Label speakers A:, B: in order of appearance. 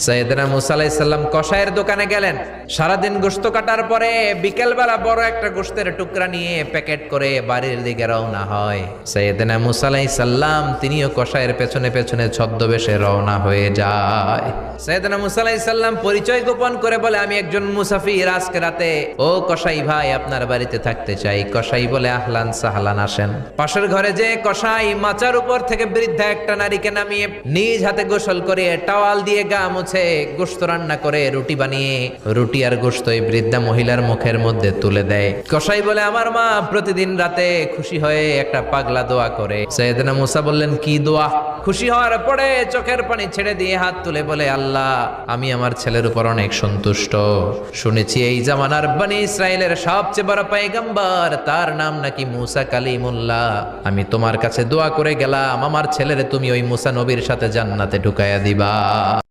A: সাইয়েদনা মুসা আলাইহিস সালাম কসাইয়ের দোকানে গেলেন। সারাদিন গোশত কাটার পরে বিকেলবেলা বড় একটা গোশতের টুকরা নিয়ে প্যাকেট করে বাড়ির দিকে রওনা হয়। সাইয়েদনা মুসা আলাইহিস সালাম তিনিও কসাইয়ের পেছনে পেছনে ছদ্মবেশে রওনা হয়ে যায়। সাইয়েদনা মুসা আলাইহিস সালাম পরিচয় গোপন করে বলে, আমি একজন মুসাফির, আজকে রাতে ও কসাই ভাই আপনার বাড়িতে থাকতে চাই। কসাই বলে, আহলান সাহলান, আসেন। পাশের ঘরে যে কসাই মাচার উপর থেকে বৃদ্ধা একটা নারীকে নামিয়ে নিজ হাতে গোসল করে টাওয়াল দিয়ে গা মুছে গোশত রান্না করে রুটি বানিয়ে রুটি আর গোশত এই বৃদ্ধা মহিলার মুখের মধ্যে তুলে দেয়। কসাই বলে, আমার মা প্রতিদিন রাতে খুশি হয়ে একটা পাগলা দোয়া করে। সাইয়েদনা মুসা বললেন, কি দোয়া? খুশি হওয়ার পরে চোখের পানি ছেড়ে দিয়ে হাত তুলে বলে, আল্লাহ, আমি আমার ছেলের উপর অনেক সন্তুষ্ট। শুনেছি এই জামানার বনি ইসরায়েলের সবচেয়ে বড় পয়গম্বর, তার নাম নাকি মুসা কালিমুল্লাহ। আমি তোমার কাছে দোয়া করে গেলাম, আমার ছেলেরে তুমি ওই মুসা নবীর সাথে জান্নাতে ঢুকাইয়া দিবা।